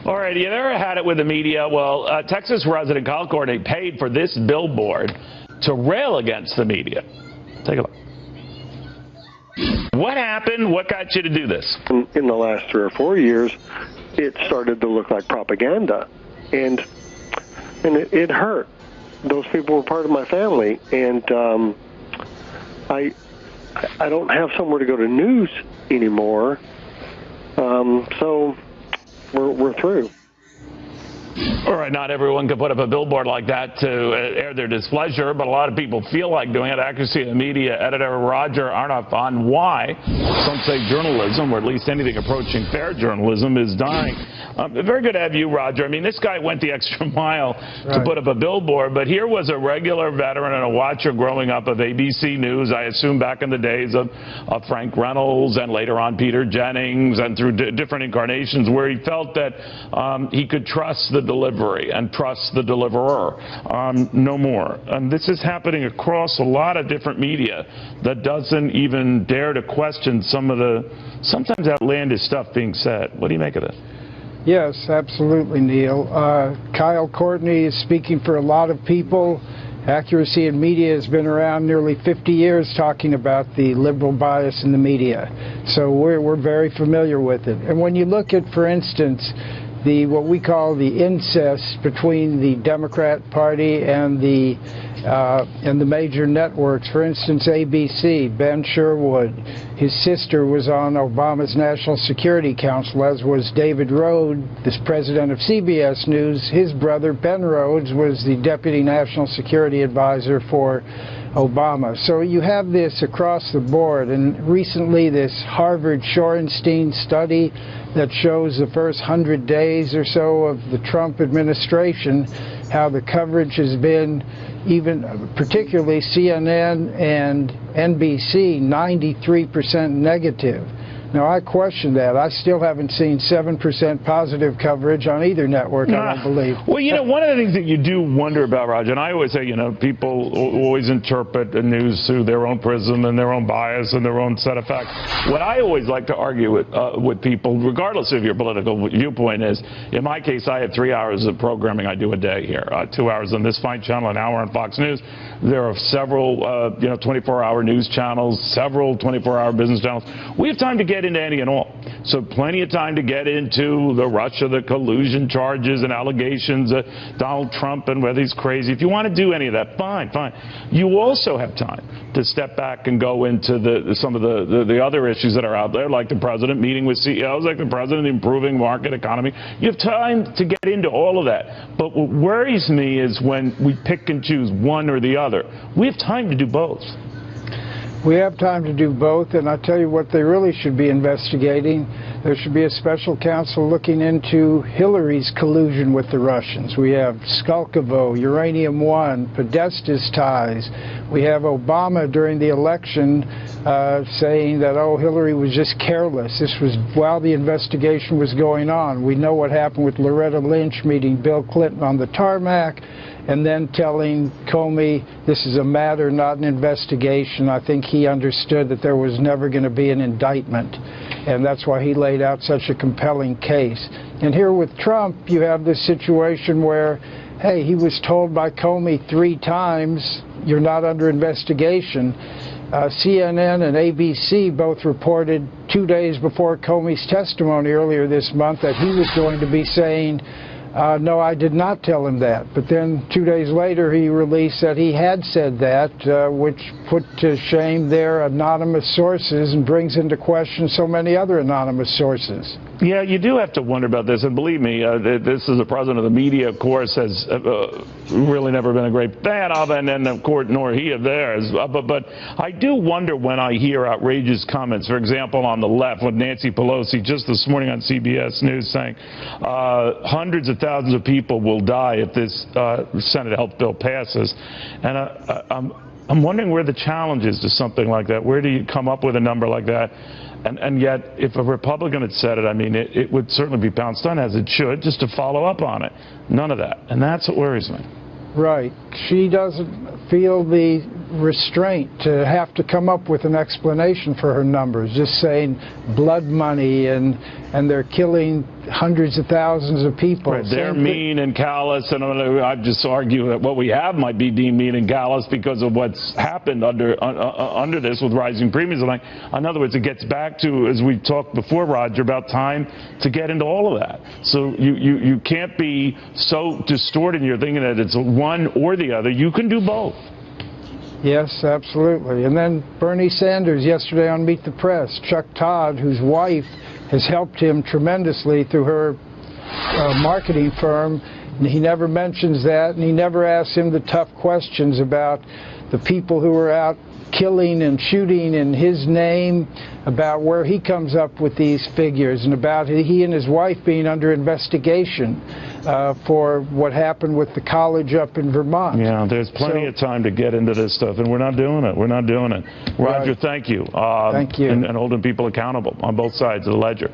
All right, you ever had it with the media? Well, Texas resident Kyle Courtney paid for this billboard to rail against the media. Take a look. What happened? What got you to do this? In the last 3 or 4 years, it started to look like propaganda, and it hurt. Those people were part of my family, and I don't have somewhere to go to news anymore, so we're through. All right, not everyone can put up a billboard like that to air their displeasure, but a lot of people feel like doing it. Accuracy of the Media editor Roger Arnoff on why some say journalism, or at least anything approaching fair journalism, is dying. Very good to have you, Roger. I mean, this guy went the extra mile to put up a billboard, but here was a regular veteran and a watcher growing up of ABC News, I assume back in the days of Frank Reynolds and later on Peter Jennings and through different incarnations, where he felt that he could trust the delivery and trust the deliverer. No more. And this is happening across a lot of different media that doesn't even dare to question some of the sometimes outlandish stuff being said. What do you make of this? Yes, absolutely, Neil. Kyle Courtney is speaking for a lot of people. Accuracy in Media has been around nearly 50 years talking about the liberal bias in the media. So we're very familiar with it. And when you look at, for instance, what we call the incest between the Democrat Party and the major networks. For instance, ABC, Ben Sherwood, his sister was on Obama's National Security Council, as was David Rhodes, the president of CBS News. His brother, Ben Rhodes, was the Deputy National Security Advisor for Obama. So you have this across the board, and recently this Harvard Shorenstein study that shows the first 100 days or so of the Trump administration, how the coverage has been, even particularly CNN and NBC, 93% negative. Now, I question that. I still haven't seen 7% positive coverage on either network, I don't believe. Well, you know, one of the things that you do wonder about, Roger, and I always say, you know, people always interpret the news through their own prism and their own bias and their own set of facts. What I always like to argue with people, regardless of your political viewpoint, is, in my case, I have 3 hours of programming I do a day here. 2 hours on this fine channel, an hour on Fox News. There are several, 24-hour news channels, several 24-hour business channels. We have time to get into any and all. So plenty of time to get into the Russia, the collusion charges and allegations of Donald Trump and whether he's crazy. If you want to do any of that, fine, fine. You also have time to step back and go into some of the other issues that are out there, like the president meeting with CEOs, like the president improving market economy. You have time to get into all of that. But what worries me is when we pick and choose one or the other. We have time to do both. We have time to do both, and I'll tell you what they really should be investigating. There should be a special counsel looking into Hillary's collusion with the Russians. We have Skolkovo, Uranium One, Podesta's ties. We have Obama during the election saying that, oh, Hillary was just careless. This was while the investigation was going on. We know what happened with Loretta Lynch meeting Bill Clinton on the tarmac, and then telling Comey this is a matter, not an investigation. I think he understood that there was never going to be an indictment, and that's why he laid out such a compelling case. And here with Trump, you have this situation where, hey, he was told by Comey 3 times, you're not under investigation. CNN and ABC both reported 2 days before Comey's testimony earlier this month that he was going to be saying, no, I did not tell him that. But then 2 days later, he released that he had said that, which put to shame their anonymous sources and brings into question so many other anonymous sources. Yeah, you do have to wonder about this. And believe me, this is the president of the media, of course, has really never been a great fan of, and then, of course, nor he of theirs. But I do wonder when I hear outrageous comments, for example, on the left, with Nancy Pelosi just this morning on CBS News saying hundreds of thousands of people will die if this Senate health bill passes. And I'm wondering where the challenge is to something like that. Where do you come up with a number like that? And yet, if a Republican had said it, I mean, it would certainly be pounced on, as it should, just to follow up on it. None of that. And that's what worries me. Right. She doesn't feel the restraint to have to come up with an explanation for her numbers, just saying blood money and they're killing hundreds of thousands of people. Right, they're mean and callous, and I'd just argue that what we have might be deemed mean and callous because of what's happened under this with rising premiums. In other words, it gets back to, as we talked before, Roger, about time to get into all of that. So you can't be so distorted in your thinking that it's one or the other. You can do both. Yes, absolutely. And then Bernie Sanders yesterday on Meet the Press, Chuck Todd, whose wife has helped him tremendously through her marketing firm, and he never mentions that, and he never asks him the tough questions about the people who are out killing and shooting in his name, about where he comes up with these figures, and about he and his wife being under investigation for what happened with the college up in Vermont. Yeah, there's plenty of time to get into this stuff, and we're not doing it. We're not doing it. Roger, Right. thank you. Thank you. And holding people accountable on both sides of the ledger.